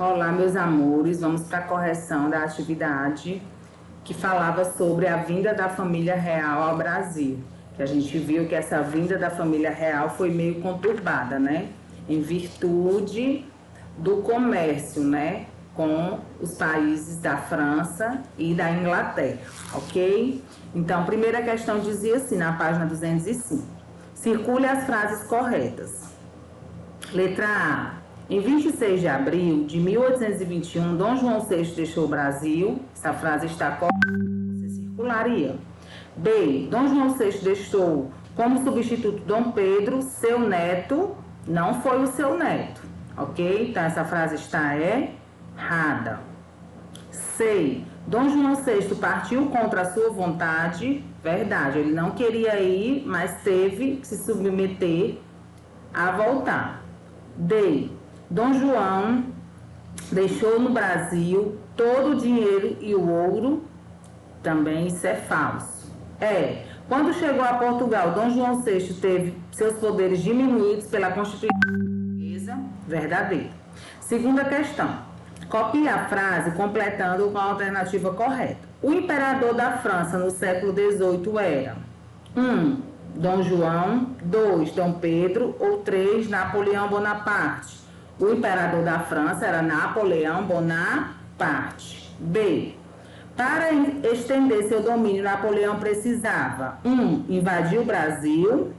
Olá, meus amores, vamos para a correção da atividade que falava sobre a vinda da família real ao Brasil. Que a gente viu que essa vinda da família real foi meio conturbada, né? Em virtude do comércio, né? Com os países da França e da Inglaterra, ok? Então, a primeira questão dizia assim, na página 205. Circule as frases corretas. Letra A. Em 26 de abril de 1821, Dom João VI deixou o Brasil. Essa frase está correta, você circularia. B. Dom João VI deixou como substituto Dom Pedro, seu neto. Não foi o seu neto, ok? Então, essa frase está errada. C. Dom João VI partiu contra a sua vontade. Verdade, ele não queria ir, mas teve que se submeter a voltar. D. Dom João deixou no Brasil todo o dinheiro e o ouro. Também isso é falso. E. Quando chegou a Portugal, Dom João VI teve seus poderes diminuídos pela Constituição Portuguesa. Verdadeiro. Segunda questão. Copie a frase completando com a alternativa correta. O imperador da França no século XVIII era 1. Dom João, 2. Dom Pedro ou 3. Napoleão Bonaparte. O imperador da França era Napoleão Bonaparte. B. Para estender seu domínio, Napoleão precisava 1. Invadir o Brasil,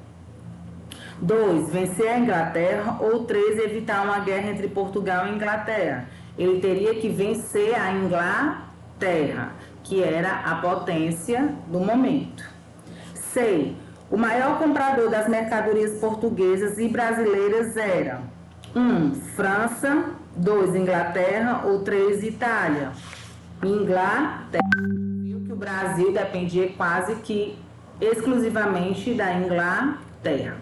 2. Vencer a Inglaterra ou 3. Evitar uma guerra entre Portugal e Inglaterra. Ele teria que vencer a Inglaterra, que era a potência do momento. C. O maior comprador das mercadorias portuguesas e brasileiras era 1. França, 2. Inglaterra ou 3. Itália. Inglaterra. Viu que o Brasil dependia quase que exclusivamente da Inglaterra.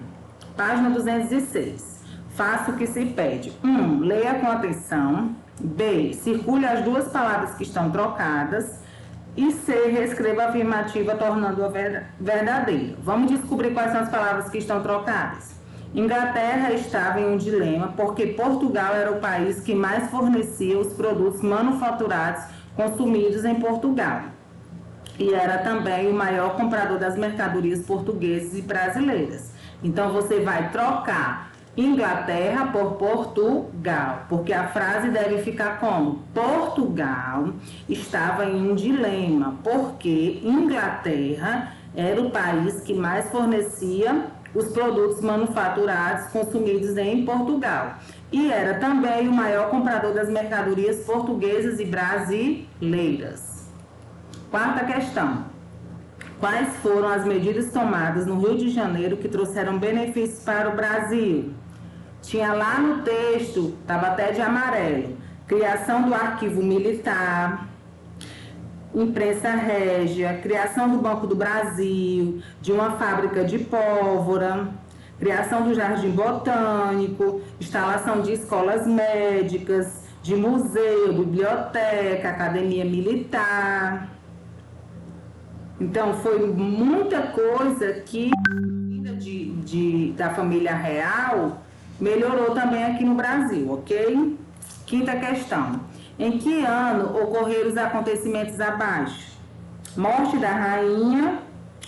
Página 206. Faça o que se pede. 1. Leia com atenção. B. Circule as duas palavras que estão trocadas. E C. Reescreva a afirmativa, tornando-a verdadeira. Vamos descobrir quais são as palavras que estão trocadas. Inglaterra estava em um dilema porque Portugal era o país que mais fornecia os produtos manufaturados consumidos em Portugal. E era também o maior comprador das mercadorias portuguesas e brasileiras. Então, você vai trocar Inglaterra por Portugal, porque a frase deve ficar como? Portugal estava em um dilema, porque Inglaterra era o país que mais fornecia os produtos manufaturados consumidos em Portugal. E era também o maior comprador das mercadorias portuguesas e brasileiras. Quarta questão. Quais foram as medidas tomadas no Rio de Janeiro que trouxeram benefícios para o Brasil? Tinha lá no texto, estava até de amarelo, criação do arquivo militar, imprensa régia, criação do Banco do Brasil, de uma fábrica de pólvora, criação do Jardim Botânico, instalação de escolas médicas, de museu, biblioteca, academia militar. Então, foi muita coisa que da família real melhorou também aqui no Brasil, ok? Quinta questão. Em que ano ocorreram os acontecimentos abaixo? Morte da rainha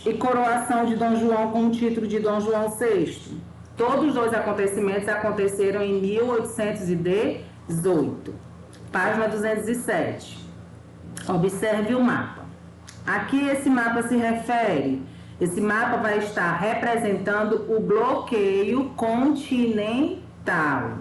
e coroação de Dom João com o título de Dom João VI. Todos os dois acontecimentos aconteceram em 1818. Página 207. Observe o mapa. A que esse mapa se refere? Esse mapa vai estar representando o bloqueio continental.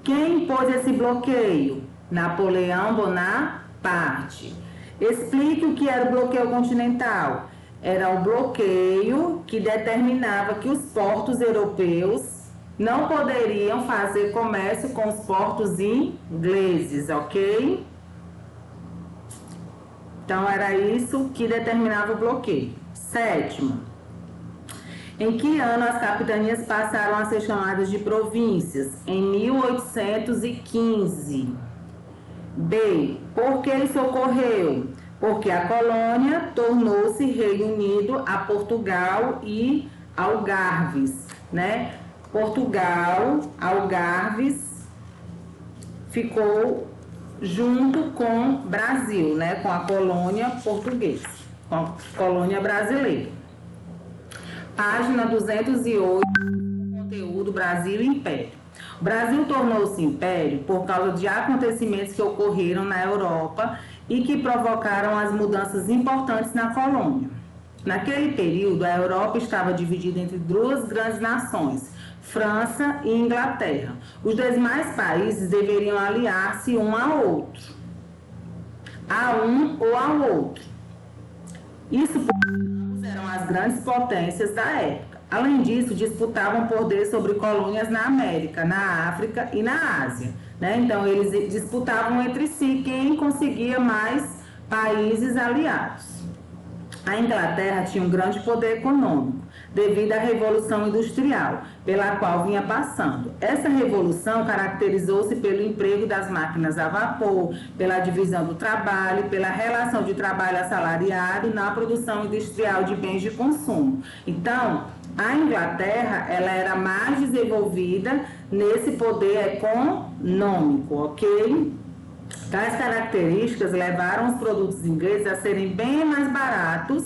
Quem impôs esse bloqueio? Napoleão Bonaparte. Explique o que era o bloqueio continental. Era um bloqueio que determinava que os portos europeus não poderiam fazer comércio com os portos ingleses, ok? Então, era isso que determinava o bloqueio. Sétimo. Em que ano as capitanias passaram a ser chamadas de províncias? Em 1815. B. Por que isso ocorreu? Porque a colônia tornou-se Reino Unido a Portugal e Algarves, né? Portugal, Algarves, ficou junto com Brasil, né, com a colônia portuguesa, com a colônia brasileira. Página 208, conteúdo Brasil e Império. O Brasil tornou-se império por causa de acontecimentos que ocorreram na Europa e que provocaram as mudanças importantes na colônia. Naquele período, a Europa estava dividida entre duas grandes nações, França e Inglaterra. Os demais países deveriam aliar-se um ao outro, a um ou ao outro. Isso porque eram as grandes potências da época. Além disso, disputavam poder sobre colônias na América, na África e na Ásia, né? Então, eles disputavam entre si quem conseguia mais países aliados. A Inglaterra tinha um grande poder econômico, devido à Revolução Industrial, pela qual vinha passando. Essa revolução caracterizou-se pelo emprego das máquinas a vapor, pela divisão do trabalho, pela relação de trabalho assalariado na produção industrial de bens de consumo. Então, a Inglaterra, ela era mais desenvolvida nesse poder econômico, ok? Tais características levaram os produtos ingleses a serem bem mais baratos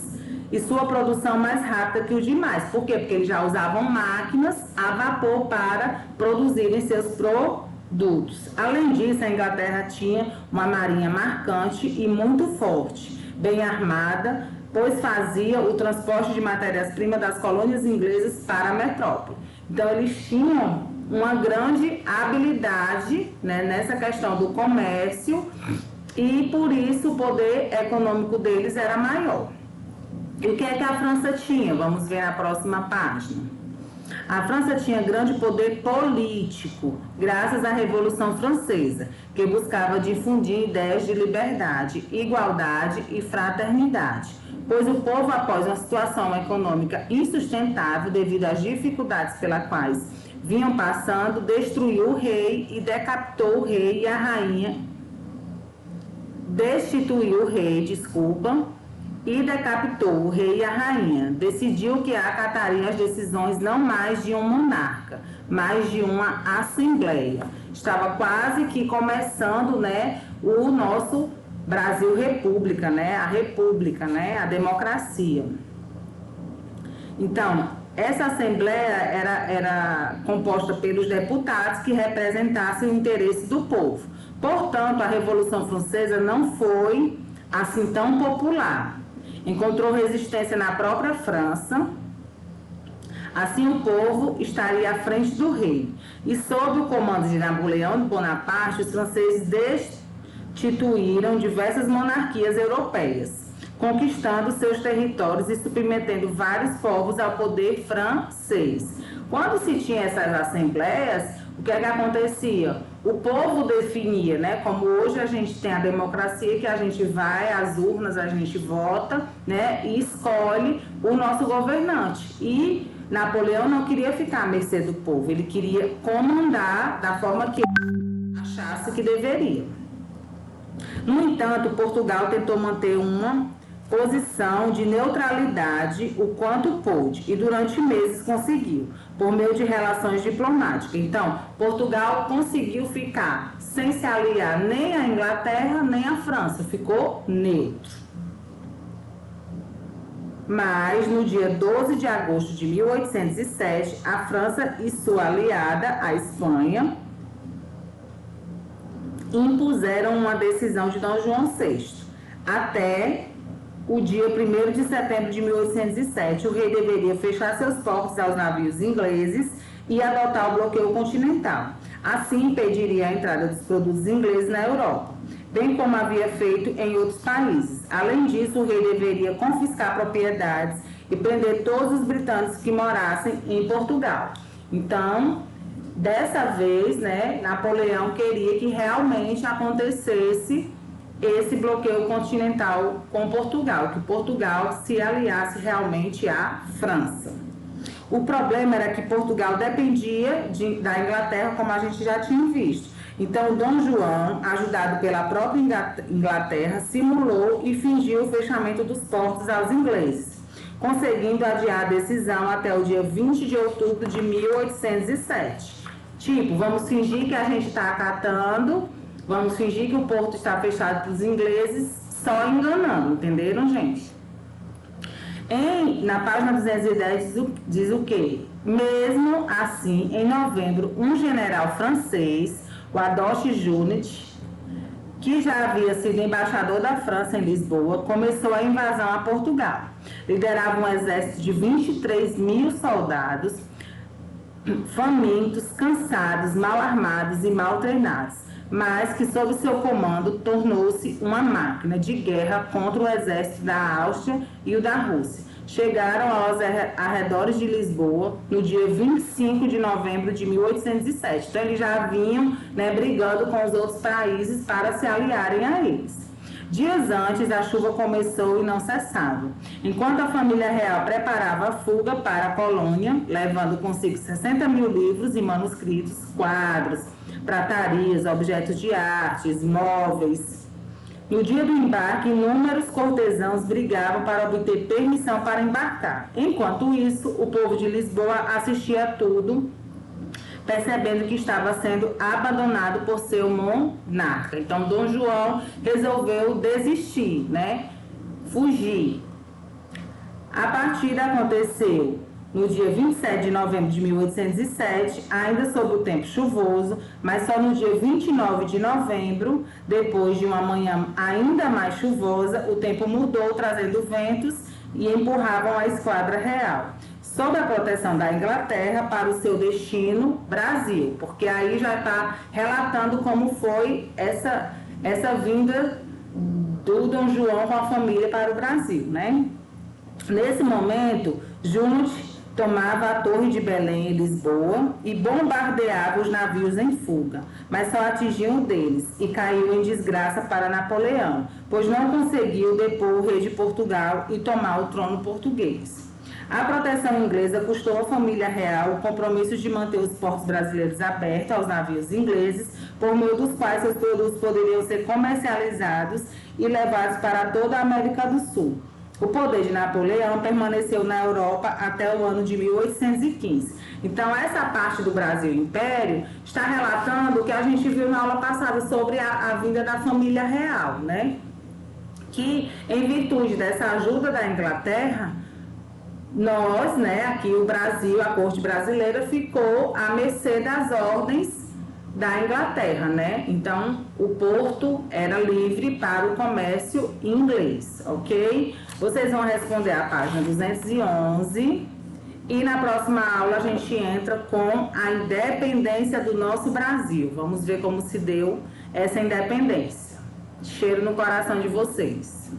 e sua produção mais rápida que os demais. Por quê? Porque eles já usavam máquinas a vapor para produzirem seus produtos. Além disso, a Inglaterra tinha uma marinha marcante e muito forte, bem armada, pois fazia o transporte de matérias-primas das colônias inglesas para a metrópole. Então, eles tinham uma grande habilidade, né, nessa questão do comércio e, por isso, o poder econômico deles era maior. E o que é que a França tinha? Vamos ver na próxima página. A França tinha grande poder político, graças à Revolução Francesa, que buscava difundir ideias de liberdade, igualdade e fraternidade, pois o povo, após uma situação econômica insustentável devido às dificuldades pelas quais vinham passando, destruiu o rei e decapitou o rei e a rainha, destituiu o rei, e decapitou o rei e a rainha. Decidiu que acatariam as decisões não mais de um monarca, mas de uma assembleia. Estava quase que começando, né, o nosso Brasil República, né, a república, né, a democracia. Então, essa assembleia era composta pelos deputados que representassem o interesse do povo. Portanto, a Revolução Francesa não foi assim tão popular. Encontrou resistência na própria França. Assim, o povo estaria à frente do rei. E sob o comando de Napoleão Bonaparte, os franceses destituíram diversas monarquias europeias, conquistando seus territórios e submetendo vários povos ao poder francês. Quando se tinha essas assembleias, o que é que acontecia? O povo definia, né? Como hoje a gente tem a democracia, que a gente vai às urnas, a gente vota, né? E escolhe o nosso governante. E Napoleão não queria ficar à mercê do povo, ele queria comandar da forma que ele achasse que deveria. No entanto, Portugal tentou manter uma posição de neutralidade o quanto pôde e durante meses conseguiu, por meio de relações diplomáticas. Então, Portugal conseguiu ficar sem se aliar nem à Inglaterra nem à França, ficou neutro. Mas, no dia 12 de agosto de 1807, a França e sua aliada, a Espanha, impuseram uma decisão de Dom João VI. Até o dia 1º de setembro de 1807, o rei deveria fechar seus portos aos navios ingleses e adotar o bloqueio continental. Assim, impediria a entrada dos produtos ingleses na Europa, bem como havia feito em outros países. Além disso, o rei deveria confiscar propriedades e prender todos os britânicos que morassem em Portugal. Então, dessa vez, né, Napoleão queria que realmente acontecesse esse bloqueio continental com Portugal, que Portugal se aliasse realmente à França. O problema era que Portugal dependia da Inglaterra, como a gente já tinha visto. Então, Dom João, ajudado pela própria Inglaterra, simulou e fingiu o fechamento dos portos aos ingleses, conseguindo adiar a decisão até o dia 20 de outubro de 1807. Tipo, vamos fingir que a gente está acatando, vamos fingir que o porto está fechado para os ingleses, só enganando, entenderam, gente? Na página 210 diz o quê? Mesmo assim, em novembro, um general francês, o Adolphe Junot, que já havia sido embaixador da França em Lisboa, começou a invasão a Portugal. Liderava um exército de 23 mil soldados, famintos, cansados, mal armados e mal treinados, mas que sob seu comando tornou-se uma máquina de guerra contra o exército da Áustria e o da Rússia. Chegaram aos arredores de Lisboa no dia 25 de novembro de 1807. Então, eles já vinham, né, brigando com os outros países para se aliarem a eles. Dias antes, a chuva começou e não cessava. Enquanto a família real preparava a fuga para a colônia, levando consigo 60 mil livros e manuscritos, quadros, pratarias, objetos de artes, móveis. No dia do embarque, inúmeros cortesãos brigavam para obter permissão para embarcar. Enquanto isso, o povo de Lisboa assistia a tudo, percebendo que estava sendo abandonado por seu monarca. Então, Dom João resolveu desistir, né? Fugir. A partida aconteceu no dia 27 de novembro de 1807, ainda sob o tempo chuvoso, mas só no dia 29 de novembro, depois de uma manhã ainda mais chuvosa, o tempo mudou, trazendo ventos e empurravam a esquadra real, sob a proteção da Inglaterra, para o seu destino, Brasil, porque aí já está relatando como foi essa vinda do Dom João com a família para o Brasil, né? Nesse momento, Junot tomava a Torre de Belém em Lisboa e bombardeava os navios em fuga, mas só atingiu um deles e caiu em desgraça para Napoleão, pois não conseguiu depor o rei de Portugal e tomar o trono português. A proteção inglesa custou à família real o compromisso de manter os portos brasileiros abertos aos navios ingleses, por meio dos quais seus produtos poderiam ser comercializados e levados para toda a América do Sul. O poder de Napoleão permaneceu na Europa até o ano de 1815. Então, essa parte do Brasil Império está relatando o que a gente viu na aula passada sobre a vinda da família real, né? Que, em virtude dessa ajuda da Inglaterra, nós, né, aqui o Brasil, a corte brasileira, ficou à mercê das ordens da Inglaterra, né? Então, o porto era livre para o comércio inglês, ok? Vocês vão responder a página 211 e na próxima aula a gente entra com a independência do nosso Brasil. Vamos ver como se deu essa independência. Cheiro no coração de vocês.